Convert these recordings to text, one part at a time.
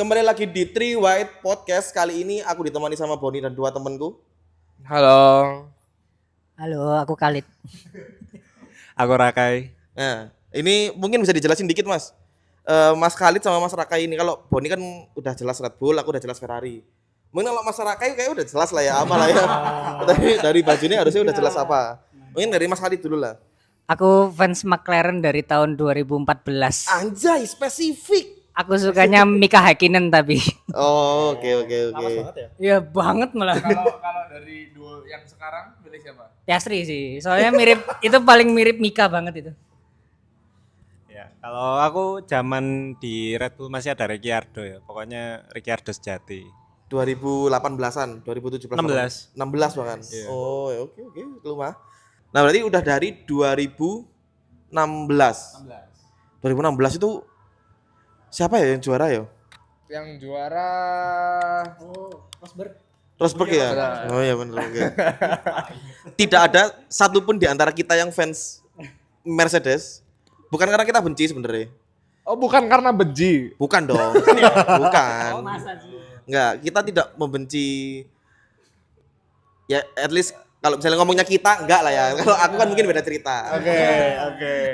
Kembali lagi di Three White Podcast. Kali ini aku ditemani sama Boni dan dua temanku. Halo, Halo, aku Khalid. aku Rakai. Nah, ini mungkin bisa dijelasin dikit Mas. Mas Khalid sama Mas Rakai ini, kalau Boni kan udah jelas Red Bull, aku udah jelas Ferrari. Mungkin kalau Mas Rakai kayak udah jelas lah ya, apa lah ya. dari bajunya harusnya udah jelas apa. Mungkin dari Mas Khalid dulu lah. Aku fans McLaren dari tahun 2014. Anjay, spesifik. Aku sukanya Mika Häkkinen tapi. Oh, oke. Ya banget malah. Kalau dari duo yang sekarang pilih siapa? Piastri sih. Soalnya mirip itu paling mirip Mika banget itu. Ya, kalau aku zaman di Red Bull masih ada Ricciardo ya. Pokoknya Ricciardo sejati. 2018-an, 2017. 16. 16 bahkan. Iya. Oh, ya oke, lumah. Nah, berarti udah dari 2016. 2016 itu siapa ya yang juara ya? Yang juara Rosberg ya? Oh iya benar. Oke. Tidak ada satupun di antara kita yang fans Mercedes. Bukan karena kita benci sebenarnya. Oh, bukan karena benci. Bukan dong. Bukan. Enggak, kita tidak membenci. Ya at least kalau misalnya ngomongnya kita enggak lah ya. Kalau aku kan mungkin beda cerita. Oke.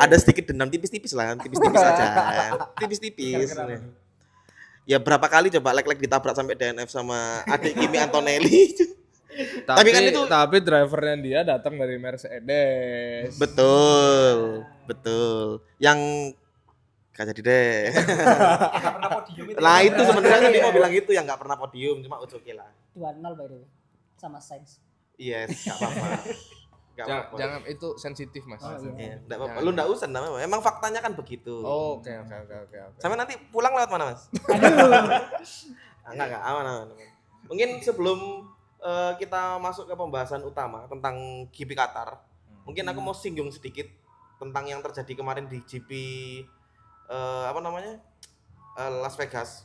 Ada sedikit dendam tipis-tipis lah, tipis-tipis aja. Tipis-tipis. Ya berapa kali coba leg-leg ditabrak sampai DNF sama adik Kimi Antonelli. Tapi kan itu- tapi drivernya dia datang dari Mercedes. Betul. Yang gak jadi deh. Nah itu sebenarnya dia mau bilang gitu, yang nggak pernah podium, cuma oke lah. 2-0 by the way. Sama Sainz. Yes, nggak apa-apa. Nggak apa-apa. Jangan itu sensitif, Mas. Iya, nggak apa-apa. Lu nggak usah, nggak apa-apa. Emang faktanya kan begitu. Oh, oke. Sampai nanti pulang lewat mana, Mas? Enggak, aman. Mungkin sebelum kita masuk ke pembahasan utama tentang GP Qatar, mungkin aku mau singgung sedikit tentang yang terjadi kemarin di GP Las Vegas.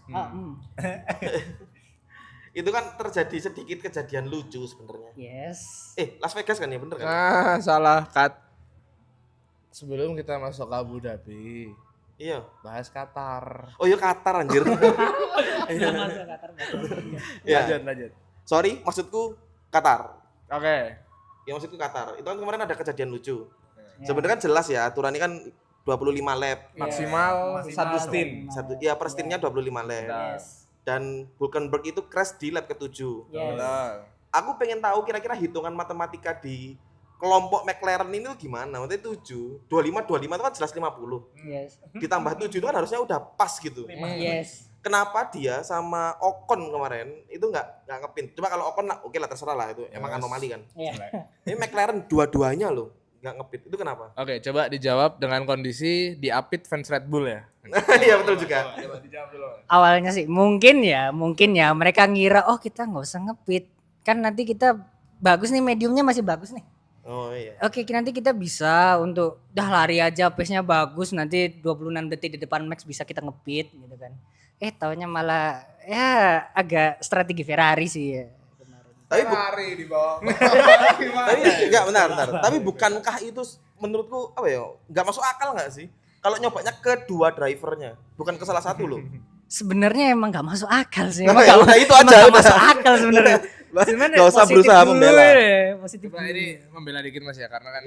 Itu kan terjadi sedikit kejadian lucu sebenarnya. Yes. Las Vegas kan ya, bener kan? Nah, salah cut. Sebelum kita masuk ke Abu Dhabi, Iya. bahas Qatar. Oh iya Qatar anjir. Ya. Lanjut. Sorry, maksudku Qatar. Oke. Ya maksudku Qatar. Itu kan kemarin ada kejadian lucu. Sebenarnya kan jelas ya, aturannya kan 25 lap. Maksimal satu stint. Per stintnya 25 lap. Yes. Dan Hülkenberg itu crash di lap ke-7. Yes. Aku pengen tahu kira-kira hitungan matematika di kelompok McLaren ini tuh gimana? Maksudnya 7, 25 itu kan jelas 50. Yes. Ditambah 7 itu kan harusnya udah pas gitu. Yes. Kenapa dia sama Ocon kemarin itu nggak ngepin? Cuma kalau Ocon oke lah terserah lah, itu emang anomali kan. Iya. Ini McLaren dua-duanya loh nggak ngepit. Itu kenapa? Oke, coba dijawab dengan kondisi diapit fans Red Bull ya. Iya betul juga. Coba dijawab dulu. Awalnya sih mungkin ya mereka ngira kita nggak usah ngepit. Kan nanti kita bagus nih, mediumnya masih bagus nih. Oh iya. Oke, nanti kita bisa untuk dah lari aja, pace-nya bagus, nanti 26 detik di depan Max bisa kita ngepit gitu kan. Taunya malah ya agak strategi Ferrari sih ya kemarin. Tapi Ferrari di bawah. tapi enggak benar. Tapi bukankah itu menurutku apa ya? Enggak masuk akal enggak sih? Kalau nyobanya kedua drivernya, bukan ke salah satu loh. Sebenarnya emang nggak masuk akal sih. Nah, Emang ya nggak- udah, itu emang aja, nggak udah. masuk akal sebenarnya. Sebenarnya Nggak usah positif berusaha dulu membela. ya, positif Coba dulu. ini membela dikit Mas ya, karena kan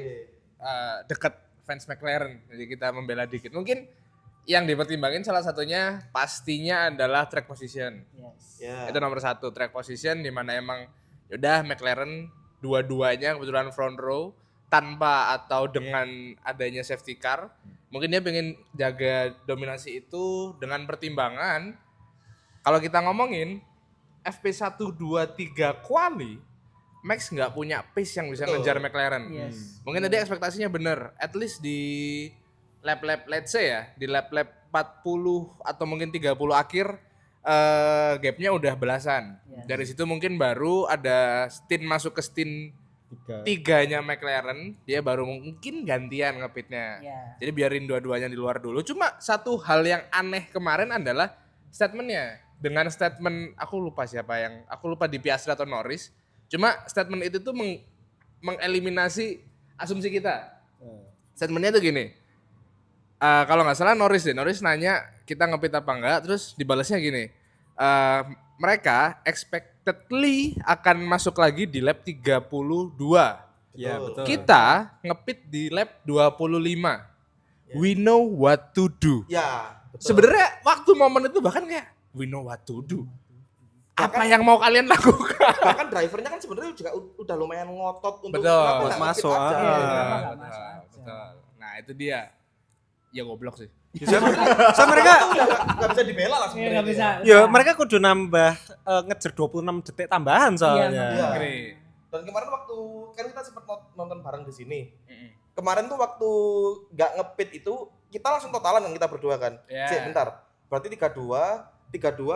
dekat fans McLaren, jadi kita membela dikit. Mungkin yang dipertimbangin salah satunya pastinya adalah track position. Yes. Ya. Itu nomor satu, track position, di mana emang yaudah McLaren dua-duanya kebetulan front row tanpa atau dengan adanya safety car. Mungkin dia pengen jaga dominasi itu dengan pertimbangan kalau kita ngomongin FP1, 2, 3 quali, Max nggak punya pace yang bisa ngejar McLaren. Yes. Mungkin tadi ekspektasinya bener, at least di lap-lap let's say ya, di lap-lap 40 atau mungkin 30 akhir gapnya udah belasan. Yes. Dari situ mungkin baru ada stint masuk ke stint tiganya McLaren, dia baru mungkin gantian ngepitnya. Ya. Jadi biarin dua-duanya di luar dulu. Cuma satu hal yang aneh kemarin adalah statementnya. Dengan statement, aku lupa di Piastri atau Norris. Cuma statement itu tuh mengeliminasi asumsi kita. Statementnya tuh gini, kalau nggak salah Norris nanya kita ngepit apa enggak, terus dibalasnya gini, mereka expectedly akan masuk lagi di lap 32. Iya, betul. Kita ngepit di lap 25. We know what to do. Ya, betul. Sebenarnya waktu momen itu bahkan kayak we know what to do. Apa yang mau kalian lakukan? Bahkan drivernya kan sebenarnya juga udah lumayan ngotot untuk Betul. kenapa nggak Masuk, ngekit aja. Iya, Betul, kenapa nggak betul, masuk aja? betul. Nah itu dia. Ya goblok sih. So mereka Nggak bisa dibela lah Iya, sebenarnya. nggak bisa. ya mereka kudu nambah ngejar 26 detik tambahan soalnya. Iya. Agree. Dan kemarin waktu kan kita sempat nonton bareng di sini. Kemarin tuh waktu nggak ngepit itu kita langsung totalan kan kita berdua kan. Iya. Cek bentar. Berarti 32.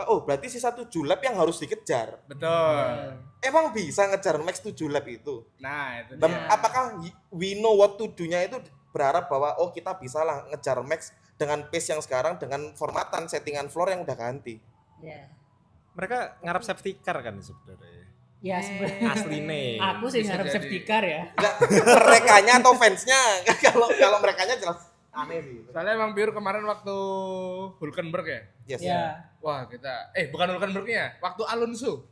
Oh, berarti sisa 7 lap yang harus dikejar. Betul. Emang bisa ngejar max 7 lap itu? Nah itu Dan dia. apakah we know what to do-nya itu berharap bahwa oh kita bisa lah ngejar max dengan pace yang sekarang dengan formatan settingan floor yang udah ganti. Iya. Mereka ngarap safety car kan sebenarnya. Ya sebenarnya Asli nih. aku sih Bisa ngarep jadi. safety car ya. Enggak merekanya atau fansnya? kalau merekanya jelas aneh sih. Soalnya emang pure kemarin waktu Hulkenberg ya. Yes. Ya. Wah kita, bukan Hulkenbergnya, waktu Alonso.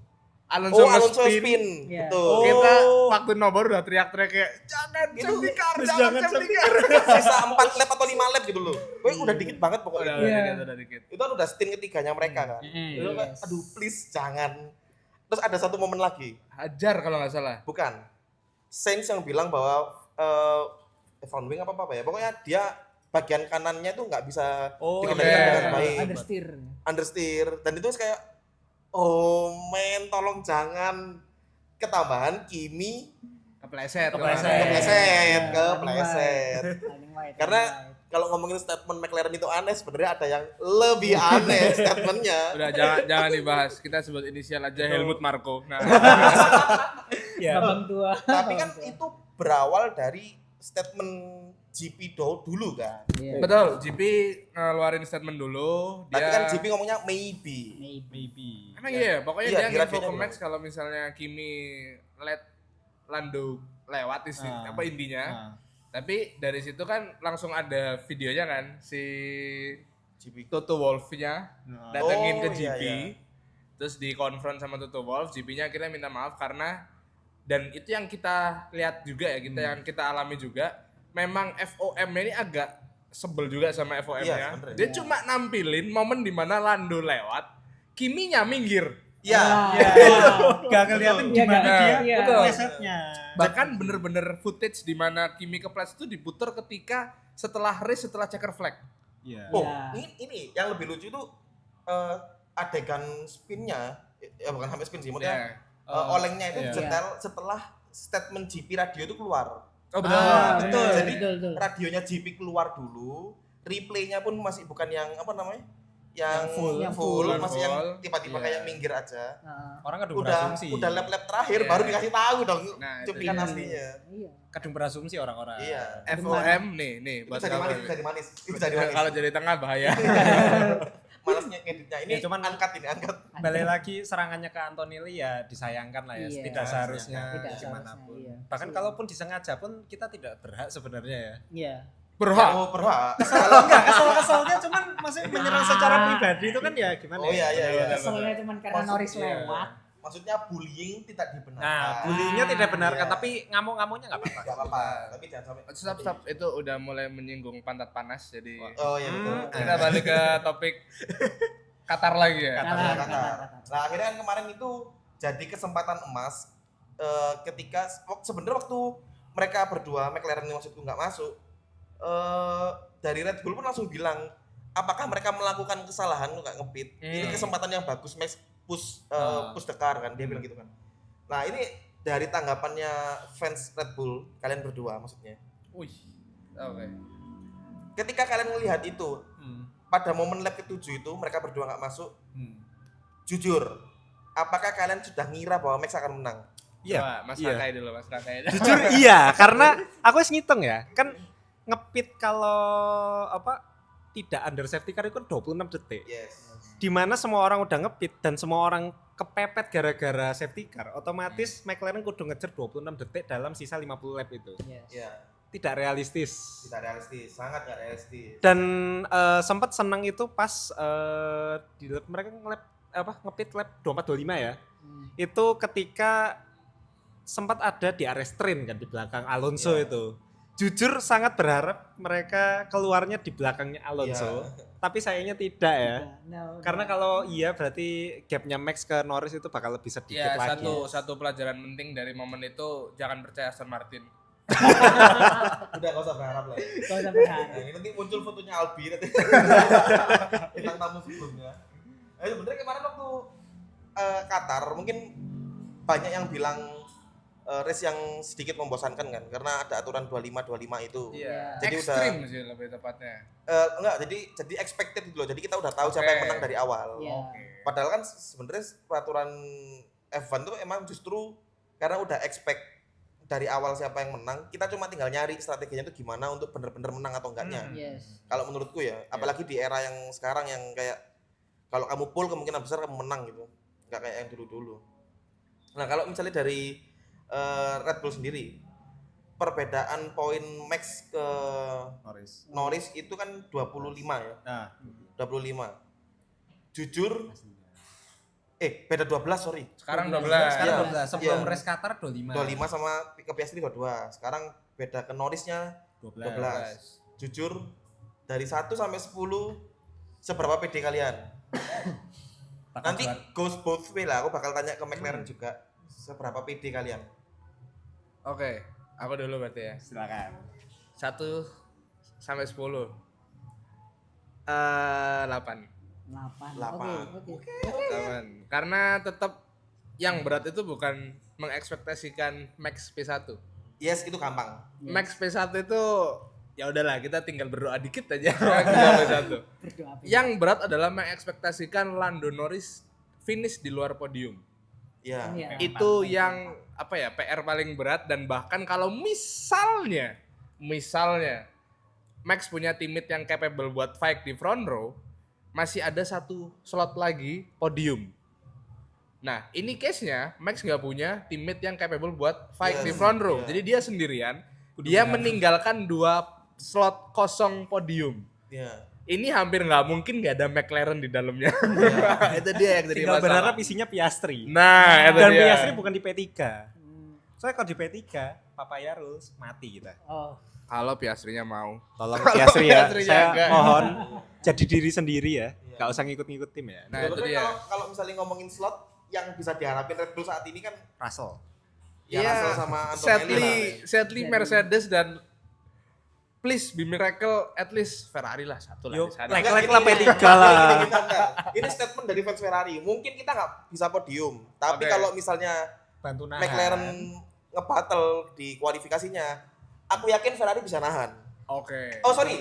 Oh, Alonso spin. Iya. Betul. Kita waktu nobor udah teriak-teriak kayak jangan Itu safety car, terus jangan jangan safety car. Sisa 4 lap atau 5 lap gitu loh. Woi, udah dikit banget pokoknya. Udah Iya. dikit, udah dikit. Itu kan udah stint ketiganya mereka kan. Itu kan, Yes. aduh please jangan. Terus ada satu momen lagi. Hajar kalau nggak salah. Bukan. Sainz yang bilang bahwa front wing apa ya. Pokoknya dia bagian kanannya tuh nggak bisa Oh, dikendalikan iya. dengan baik. Understeer. Understeer. Dan itu kayak oh men tolong jangan ketambahan Kimi Kepleset. kepleset. Running wide, Karena running wide. kalau ngomongin statement McLaren itu aneh, sebenarnya ada yang lebih aneh statementnya. Udah jangan dibahas. Kita sebut inisial aja Helmut Marko. Nah, Ya. Babang tua. Tapi kan Babang tua. itu berawal dari statement GP dulu kan. Iya. betul. GP ngeluarin statement dulu. Tapi Dia kan GP ngomongnya maybe. Maybe. emang iya, pokoknya Iya, dia di nginfo radionya ke Max bilang. kalau misalnya Kimi let Lando lewat apa intinya. Tapi dari situ kan langsung ada videonya kan si GP. Toto Wolff-nya datengin ke Oh, GP. iya, iya. Terus dikonfront sama Toto Wolff, GP-nya akhirnya minta maaf karena dan itu yang kita lihat juga ya, yang kita alami juga. Memang FOM-nya ini agak sebel juga sama Iya, FOM-nya. sebenernya. Dia cuma nampilin momen di mana Lando lewat, Kimi-nya minggir. Iya. Gak kelihatan Iya, gimana nggak- dia iya. plesetnya. Bahkan bener-bener footage di mana Kimi kepleset itu diputar ketika setelah race, setelah checker flag. Iya. Oh, Iya. ini yang lebih lucu itu adegan spinnya, ya bukan sampai spin sih, maksudnya Ya. olengnya itu iya. disetel setelah statement GP radio itu keluar. Oh betul. betul. Jadi Betul. radionya GP keluar dulu, replaynya pun masih bukan yang apa namanya, yang Yang full, full. masih yang Full. tiba-tiba Iya. kayak minggir aja. Orang kadung Udah berasumsi. lap-lap terakhir Iya. baru dikasih tahu dong Nah, itu cuplikan dia. aslinya. Iya. Kadung berasumsi orang-orang. Iya. FOM nih Itu buat jadi kamu manis, nih. jadi manis. Itu jadi manis. Kalau jadi tengah bahaya. Malasnya ngeditnya ini Ya, cuman angkat ini angkat. Balik lagi serangannya ke Antonelli ya disayangkan lah ya. Iya. Tidak seharusnya Tidak gimana seharusnya, pun. iya. Bahkan kalaupun disengaja pun kita tidak berhak sebenarnya ya. Iya. Berhak. Oh, berhak. Enggak kesel-keselnya cuman masih menyerang secara pribadi itu kan ya gimana Oh iya iya iya. Keselnya cuma karena Maksud- Norris iya. lewat. Maksudnya bullying tidak dibenarkan. Nah, bullyingnya tidak benarkan Iya. tapi ngamuk-ngamuknya enggak apa-apa. Gak apa-apa, tapi jangan sampai. Stop. Itu udah mulai menyinggung pantat panas. Jadi Oh iya betul. kita balik ke topik Qatar lagi ya. Kata. Nah akhirnya kan kemarin itu jadi kesempatan emas ketika sebenarnya waktu mereka berdua McLaren ini maksudku nggak masuk, dari Red Bull pun langsung bilang apakah mereka melakukan kesalahan nggak ngepit. Ini kesempatan yang bagus Max push the car kan, dia bilang gitu kan. Nah ini dari tanggapannya fans Red Bull kalian berdua maksudnya, Wih. Oke. ketika kalian melihat itu pada momen lap ke-7 itu mereka berdua nggak masuk, jujur apakah kalian sudah ngira bahwa Max akan menang? Iya. Coba, Mas Iya. Rakai dulu, Mas Rakai. Jujur iya, karena aku wis ngitung ya. Kan ngepit kalau apa tidak under safety car itu kan 26 detik. Yes. Di mana semua orang udah ngepit dan semua orang kepepet gara-gara safety car, otomatis McLaren kudu ngejar 26 detik dalam sisa 50 lap itu. Yes. Ya, Tidak realistis. tidak realistis, sangat nggak realistis. Dan sempat senang itu pas di lap mereka ngelap ngepit lap 24-25 ya. Itu ketika sempat ada di area train kan di belakang Alonso itu. Jujur sangat berharap mereka keluarnya di belakangnya Alonso, tapi sayangnya tidak ya. Karena kalau iya berarti gapnya Max ke Norris itu bakal lebih sedikit Ya, lagi. satu pelajaran penting dari momen itu, jangan percaya Aston Martin. Udah gak usah berharap lah. Gak usah berharap. Nah, ini nanti muncul fotonya Albi nanti. Bintang tamu sebelumnya. Sebenarnya kemarin waktu Qatar mungkin banyak yang bilang race yang sedikit membosankan kan karena ada aturan 25-25 itu. Iya. Jadi Ekstrim sih lebih tepatnya. Enggak, jadi expected gitu loh. Jadi kita udah tahu siapa yang menang dari awal. Iya. Padahal kan sebenarnya peraturan F1 tuh emang justru karena udah expect dari awal siapa yang menang, kita cuma tinggal nyari strateginya itu gimana untuk bener-bener menang atau enggaknya. Yes. Kalau menurutku ya, apalagi di era yang sekarang yang kayak kalau kamu pole kemungkinan besar kamu menang gitu. Enggak kayak yang dulu-dulu. Nah, kalau misalnya dari Red Bull sendiri, perbedaan poin Max ke Norris itu kan 25 ya. Nah, 25. Jujur beda 12 sorry. Sekarang 12. sekarang Iya. 12 sebelum Iya. race Qatar 25. 25 sama ke Piastri 22. Sekarang beda ke Norrisnya 12. Jujur dari 1 sampai 10 seberapa pede kalian? Nanti goes both way lah, aku bakal tanya ke McLaren juga. Seberapa pede kalian? Oke, aku dulu berarti ya. Silakan. 1 sampai 10. 8. 8. Oke. 8. Karena tetap yang berat itu bukan mengekspektasikan Max P1. Yes, itu gampang. Max P1 itu ya udahlah, kita tinggal berdoa dikit aja Max P1. Berdoa. Yang berat adalah mengekspektasikan Lando Norris finish di luar podium. Iya. Iya. Itu yang apa ya, PR paling berat. Dan bahkan kalau misalnya Max punya teammate yang capable buat fight di front row, masih ada 1 slot lagi podium. Nah, ini case-nya Max nggak punya teammate yang capable buat fight di front row. Jadi dia sendirian, dia meninggalkan 2 slot kosong podium. Iya. Ini hampir nggak mungkin nggak ada McLaren di dalamnya. Itu dia yang jadi Tinggal masalah. berharap isinya Piastri. Nah, itu Dan dia. Piastri bukan di P3. Soalnya kalau di P3, Papaya Rules mati kita. Oh. Kalau Piastrinya mau. Tolong Piastri ya, Piastrinya saya enggak. mohon jadi diri sendiri ya. Gak usah ngikut-ngikut tim ya. Nah, itu Sebenarnya dia. kalau misalnya ngomongin slot yang bisa diharapin Red Bull saat ini kan Russell. ya Russell sama Antonelli lah. Sadly Mercedes dan please be miracle at least Ferrari lah satu lah Yo, di sana. like- Enggak, lah gini, P3 enggak, lah. enggak. Ini statement dari fans Ferrari. Mungkin kita nggak bisa podium, tapi Oke. kalau misalnya Bantu nahan. McLaren ngebattle di kualifikasinya, aku yakin Ferrari bisa nahan. Oke. Oh sorry,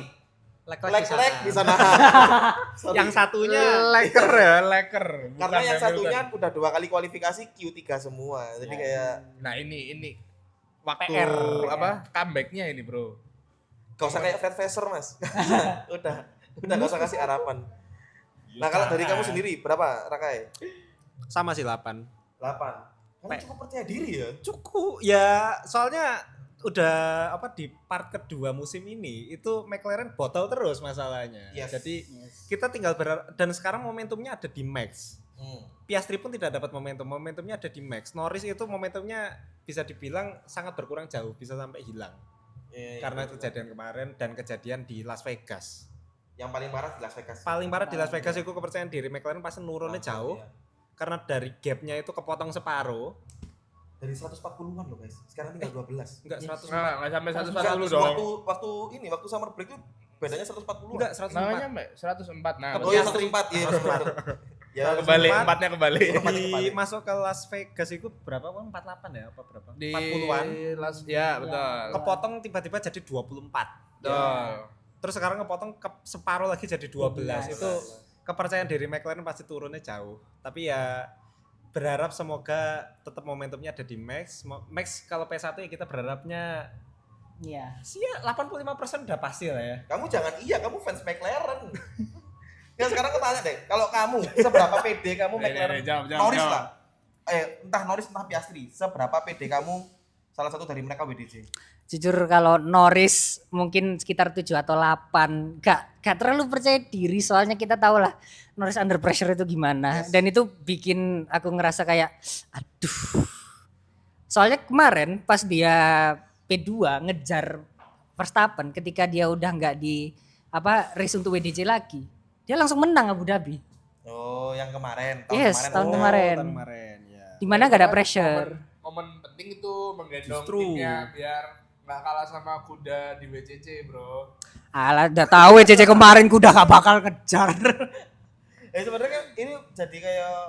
Leclerc Leclerc bisa nahan. Sorry. Yang satunya Leker ya, leker. karena Bukan yang satunya Hamilton. udah 2 kali kualifikasi Q3 semua. Jadi kayak Nah, ini waktu PR. apa? Comeback-nya ini, Bro. gak usah kayak Fred Vasseur mas. udah gak usah kasih harapan. Nah kalau dari kamu sendiri berapa Rakai? sama sih 8. 8. Kamu cukup percaya diri ya? Cukup ya, soalnya udah di part kedua musim ini itu McLaren botol terus masalahnya. Yes. Jadi kita tinggal dan sekarang momentumnya ada di Max. Piastri pun tidak dapat momentumnya ada di Max. Norris itu momentumnya bisa dibilang sangat berkurang jauh, bisa sampai hilang. Karena kejadian kemarin dan kejadian di Las Vegas. Yang paling parah di Las Vegas. Paling parah di Las Vegas itu kepercayaan diri McLaren pasti nurunnya jauh. Iya. Karena dari gapnya itu kepotong separuh. Dari 140-an loh guys. Sekarang tinggal 12. Enggak 100. Nggak sampai 140 Enggak, dong. waktu summer break itu bedanya 140. Enggak 104. Namanya Mbak 104. Nah, Oh iya 104 iya benar. Ya kembali 104. empatnya kembali. Di masuk ke Las Vegas itu berapa kan 48 ya apa berapa? Di 40-an. ya, betul. Kepotong tiba-tiba jadi 24. Betul. Terus sekarang kepotong separuh lagi jadi 12. 12. Itu kepercayaan diri McLaren pasti turunnya jauh. Tapi ya berharap semoga tetap momentumnya ada di Max. Max kalau P1 ya kita berharapnya Iya. sih ya 85% udah pasti lah ya. Kamu jangan kamu fans McLaren. Ya sekarang aku tanya deh, kalau kamu seberapa pede kamu McLaren? Jawab. Norris lah. Entah Norris entah Piastri, seberapa pede kamu salah satu dari mereka WDC? Jujur kalau Norris mungkin sekitar 7 atau 8. Gak terlalu percaya diri soalnya kita tahu lah Norris under pressure itu gimana. Dan itu bikin aku ngerasa kayak aduh. Soalnya kemarin pas dia P2 ngejar Verstappen ketika dia udah nggak di race untuk WDC lagi. Dia langsung menang Abu Dhabi. Oh, yang kemarin, Yes, tahun Oh. kemarin. Tahun kemarin ya. Dimana gak ada pressure. Momen penting itu menggendong Justru. timnya biar nggak kalah sama kuda di WCC, bro. Alah udah tahu WCC kemarin kuda gak bakal ngejar. Sebenarnya kan ini jadi kayak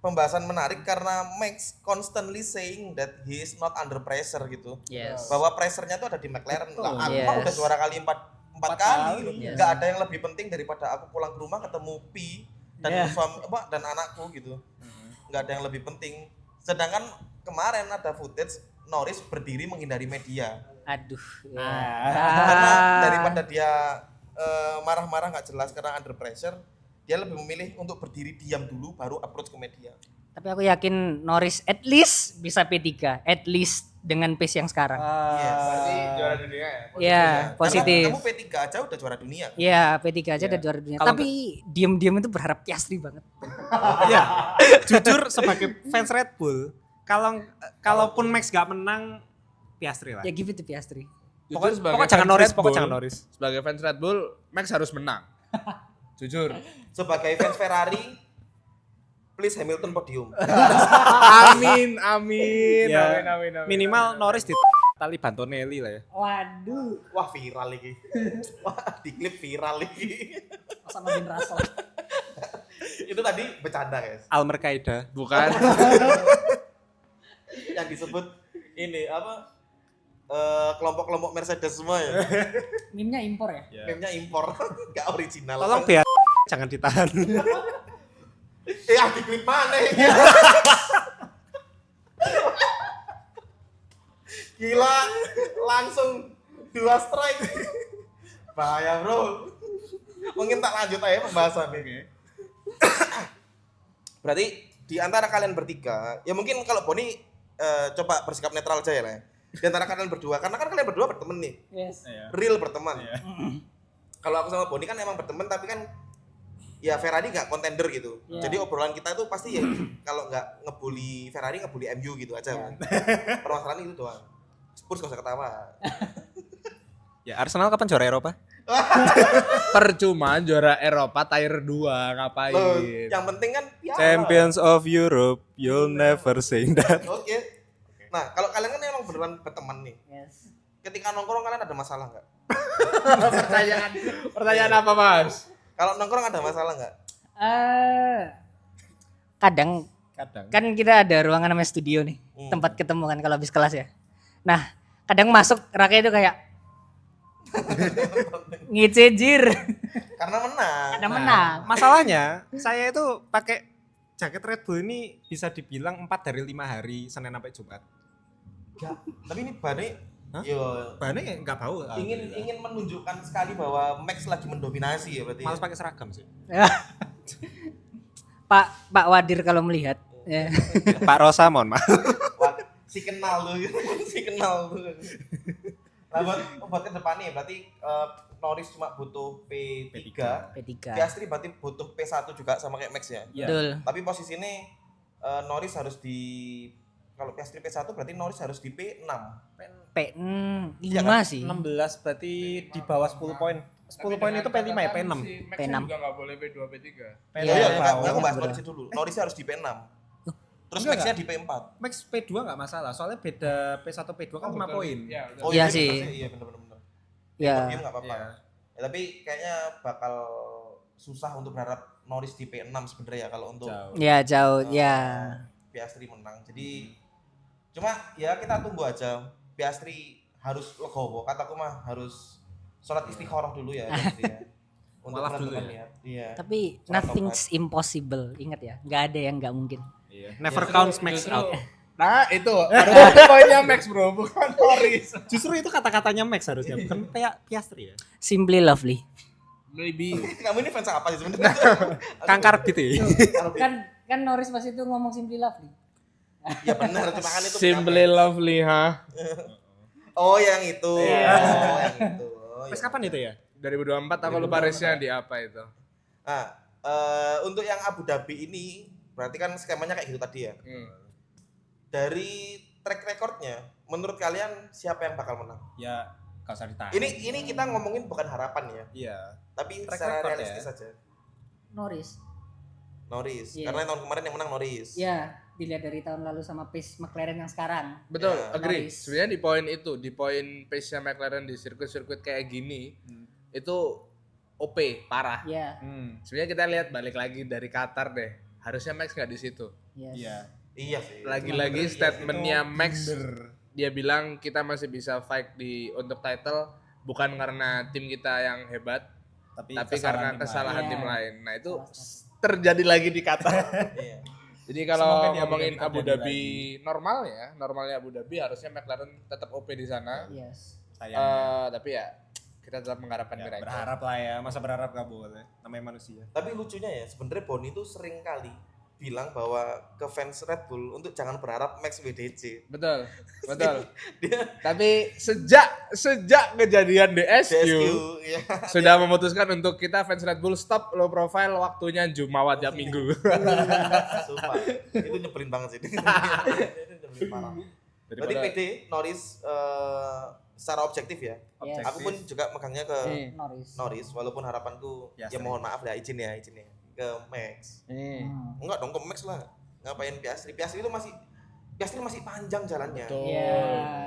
pembahasan menarik karena Max constantly saying that he is not under pressure gitu. Yes. Bahwa pressure-nya itu ada di McLaren. Lah, aku Yes. mah udah juara kali empat kali gitu. yes. Nggak ada yang lebih penting daripada aku pulang ke rumah ketemu Pi dan suami dan anakku gitu. Nggak ada yang lebih penting. Sedangkan kemarin ada footage Norris berdiri menghindari media. Aduh. Ya. Karena daripada dia marah-marah nggak jelas karena under pressure, dia lebih memilih untuk berdiri diam dulu baru approach ke media. Tapi aku yakin Norris at least bisa P3, at least dengan pace yang sekarang. Berarti juara dunia ya. Ya, positif. Karena kamu P3 aja udah juara dunia. Ya, P3 aja udah juara dunia. Kalau Tapi diam-diam itu berharap Piastri banget. Ya, jujur sebagai fans Red Bull, kalaupun Max gak menang, Piastri lah. Ya give it to Piastri. Pokoknya jangan Norris, pokoknya jangan Norris. Sebagai fans Red Bull, Max harus menang. Jujur. Sebagai fans Ferrari, please Hamilton podium. Amin, amin, Ya, amin. minimal Norris di tali Bantonelli lah ya. Waduh. Wah viral lagi. Wah di klip viral lagi. Sama Bin Russell. Itu tadi bercanda guys. Almer Qaeda. Bukan. Yang disebut ini apa? Kelompok-kelompok Mercedes semua ya. Meme-nya impor ya? Meme-nya impor, gak original. Tolong biar jangan ditahan. Di klip mana? Gila, langsung 2 strike. Bahaya bro. Mungkin tak lanjut aja pembahasan ini. Berarti di antara kalian bertiga, ya mungkin kalau Boni coba bersikap netral aja ya lah. Di antara kalian berdua, karena kan kalian berdua berteman nih, Yes. real berteman. Kalau aku sama Boni kan emang berteman tapi kan ya Ferrari nggak kontender gitu. Yeah. Jadi obrolan kita itu pasti ya kalau nggak ngebully Ferrari ngebully MU gitu aja. Yeah. Permasalahan itu doang. Spurs gak usah ketawa. Ya, Arsenal kapan juara Eropa? Percuma juara Eropa tier 2 ngapain? Loh, yang penting kan piala. Champions of Europe, you'll never sing that. Oke. Nah, kalau kalian kan emang beneran berteman nih. Yes. Ketika nongkrong kalian ada masalah nggak? Pertanyaan apa, Mas? Kalau nongkrong ada masalah nggak? Kadang Kadang. kan kita ada ruangan namanya studio nih, tempat ketemu kan kalau habis kelas ya. Nah, kadang masuk Raka itu kayak ngicejir. Karena menang. Ada menang. Masalahnya, saya itu pakai jaket Red Bull ini bisa dibilang 4 dari 5 hari, Senin sampai Jumat. Tapi ini Bani Hah? yo Bahannya nggak bau. ingin menunjukkan sekali bahwa Max lagi mendominasi ya berarti. Males pakai seragam sih. Pak Wadir kalau melihat. Ya. Pak Rosa, mohon maaf. Wah, si kenal tuh, si kenal tuh. Nah, buat ke depannya berarti Norris cuma butuh P3, P3. Piastri berarti butuh P1 juga sama kayak Max ya. Betul. Tapi posisi ini Norris harus di kalau Piastri P1 berarti Norris harus di P6. P5 Iya kan? sih. 16 berarti di bawah 10 poin. 10 poin itu P5 ya, P6. Max P6. juga nggak boleh P2, P3. P6 Iya, bawah. aku bahas Norris dulu. Norris harus di P6. Terus Enggak, Max-nya di P4. Max P2 nggak masalah, soalnya beda P1 P2 kan 5 poin. Iya, betul. Oh Iya bener sih. Iya benar. Ya. Podium nggak apa-apa. Iya. Ya, tapi kayaknya bakal susah untuk berharap Norris di P6 sebenarnya ya kalau untuk Jauh. Ya jauh, ya. Piastri menang. Jadi cuma ya kita tunggu aja. Piastri harus legowo. Kataku mah harus sholat istikharah dulu ya. Piastri ya. Untuk Walaf dulu menentukan ya. niat. Iya. Tapi Sholat nothing's impossible. Ingat ya, nggak ada yang nggak mungkin. Iya. Never counts Max Justru- out. Nah, itu harusnya poinnya Max, bro, bukan Norris. Justru itu kata-katanya Max harusnya, bukan Piastri ya. Simply lovely. Maybe. Kamu ini fans apa sih sebenarnya? Kangkar gitu ya. Kan Norris pas itu ngomong simply lovely. Ya benar, cuma kan itu Simply bukan lovely, ha. Oh, yang itu. Iya. Oh, yang itu. Oh, Pas ya. kapan itu ya? 2024 aku lupa race-nya di apa itu. Nah, untuk yang Abu Dhabi ini berarti kan skemanya kayak gitu tadi ya. Dari track recordnya, menurut kalian siapa yang bakal menang? Ya gak usah ditanya. Ini kita ngomongin bukan harapan ya, Iya. tapi Track secara record realistis ya. saja. Norris. Norris, Iya. karena tahun kemarin yang menang Norris. Ya, dilihat dari tahun lalu sama pace McLaren yang sekarang. Betul, Ya, agree. Norris. Sebenarnya di poin itu, di poin pace-nya McLaren di sirkuit-sirkuit kayak gini, itu OP, parah. Ya, Sebenarnya kita lihat balik lagi dari Qatar deh. Harusnya Max nggak di situ. yes. Iya. Iya sih. Lagi-lagi Iya, statementnya Max, dia bilang kita masih bisa fight untuk title bukan karena tim kita yang hebat, tapi karena kesalahan lain. tim lain. Nah itu Salah terjadi lagi di Qatar. Iya. Jadi kalau Semoga dia ngomongin bukan Abu terjadi Dhabi normalnya Abu Dhabi harusnya McLaren tetap OP di sana. Yes. Sayangnya. Tapi ya kita tetap mengharapkan Ya, miracle. berharap lah ya, masa berharap gak boleh. Namanya manusia. Tapi lucunya ya, sebenarnya Boni itu sering kali bilang bahwa ke fans Red Bull untuk jangan berharap Max WDC. Betul, betul. Dia Tapi sejak kejadian DSQ, DSQ, ya. sudah memutuskan untuk kita fans Red Bull stop low profile, waktunya Jumawa tiap minggu. Sumpah, itu nyebelin banget sih. Itu nyebelin parah. Berarti PD Norris secara objektif ya. Yes. Aku pun juga megangnya ke Norris. Norris, walaupun harapanku ya Piastri. mohon maaf ya izin ke Max. Enggak dong ke Max lah. Ngapain Piastri? Piastri itu masih panjang jalannya. Betul. Iya.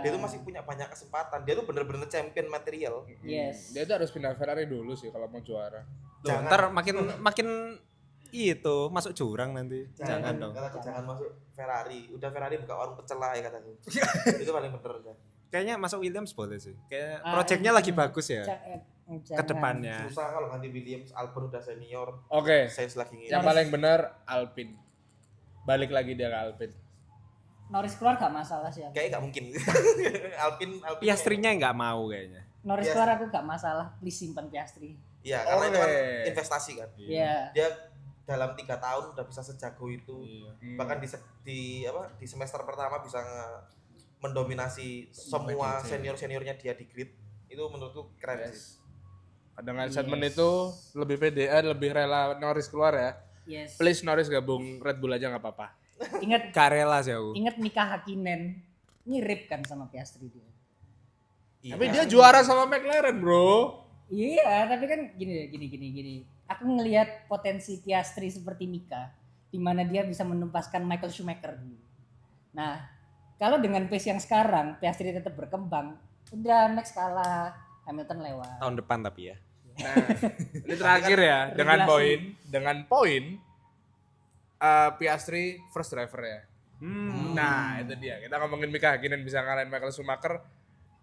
Dia itu masih punya banyak kesempatan. Dia tuh bener-bener champion material. Yes. Dia tuh harus pindah Ferrari dulu sih kalau mau juara. Loh, ntar makin itu masuk jurang nanti. Jangan dong. Kataku jangan masuk Ferrari. Udah Ferrari buka warung pecel lah ya kataku. Itu paling bener kan. Kayaknya masuk Williams boleh sih. Kayak Ah, projectnya lagi bagus ya. Jangan. Ke depannya. Susah kalau ganti Williams, Albon udah senior, Oke, Sainz lagi yang ngilang. paling benar Alpine. Balik lagi dia ke Alpine. Norris keluar gak masalah sih aku. Kayaknya nggak mungkin. Alpine Piastrinya nggak mau kayaknya. Norris Yes. keluar aku gak masalah. Please simpan Piastri. Iya, karena itu kan Oke. investasi kan. Iya. Dia dalam 3 tahun udah bisa sejago itu. Iya. Bahkan di semester pertama bisa mendominasi semua seniornya dia di grid. Itu menurutku keren sih. Dengan statement itu lebih pede, lebih rela Norris keluar ya. Yes. Please Norris gabung Red Bull aja nggak apa-apa. Ingat Gak rela sih aku. ingat Mika Hakkinen mirip kan sama Piastri dia. Iya. Tapi dia juara sama McLaren, bro. Iya, tapi kan gini. Aku ngelihat potensi Piastri seperti Mika, di mana dia bisa menumpaskan Michael Schumacher dulu. Nah, kalau dengan pace yang sekarang Piastri tetap berkembang, udah Max kalah, Hamilton lewat. Tahun depan tapi ya. Nah, ini terakhir ya Regulasi. dengan poin Piastri first driver ya. Nah, itu dia. Kita ngomongin Mika Hakkinen bisa ngalahin Michael Schumacher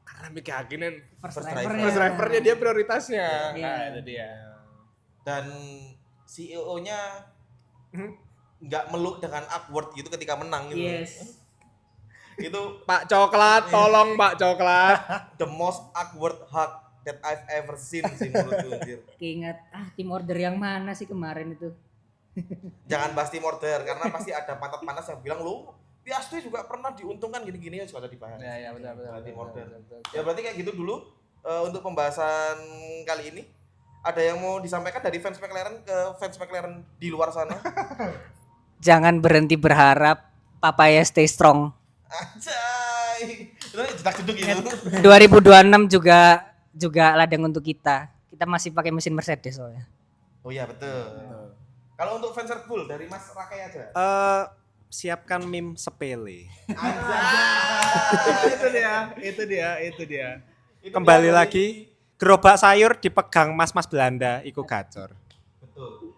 karena Mika Hakkinen First first drivernya dia prioritasnya. Iya. Nah, itu dia. Dan CEO-nya nggak meluk dengan awkward gitu ketika menang gitu. Yes. Itu Pak Coklat, tolong Pak Coklat. the most awkward hug that I've ever seen sih menurutku anjir. Keinget tim order yang mana sih kemarin itu? Jangan bahas tim order karena pasti ada panas yang bilang lu Piastri juga pernah diuntungkan gini-gini ya suka dibahas. Ya, betul. Tim order. Ya berarti kayak gitu dulu untuk pembahasan kali ini. Ada yang mau disampaikan dari fans McLaren ke fans McLaren di luar sana? Jangan berhenti berharap, Papaya stay strong. Anjay. Itu jedak-jeduk gitu. 2026 juga ladang untuk kita. Kita masih pakai mesin Mercedes soalnya. Oh iya betul. Kalau untuk fans Red Bull dari Mas Rakai aja. Siapkan meme sepele. Anjay. Itu dia. Itu Kembali dia, lagi, gerobak sayur dipegang mas-mas Belanda, iku gacor. Betul.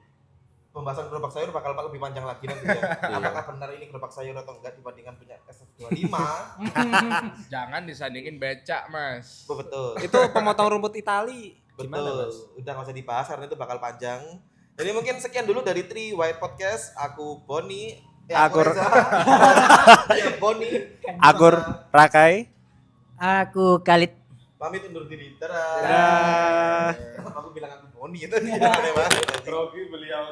Pembahasan gerobak sayur bakal lebih panjang lagi nanti ya. Apakah benar ini gerobak sayur atau enggak dibandingkan punya SF25? Jangan disandingin becak, Mas. Betul. Itu pemotong rumput Itali. Gimana, Betul. Mas? Udah nggak usah dibahas karena itu bakal panjang. Jadi mungkin sekian dulu dari Tri White Podcast. Aku Boni. Aku Reza. Ya, Boni. Agur Rakai. Aku Khalid. Pamit undur diri. Dadah. Dadah. Aku bilang aku Boni itu. Aneh banget. Grogi beliau.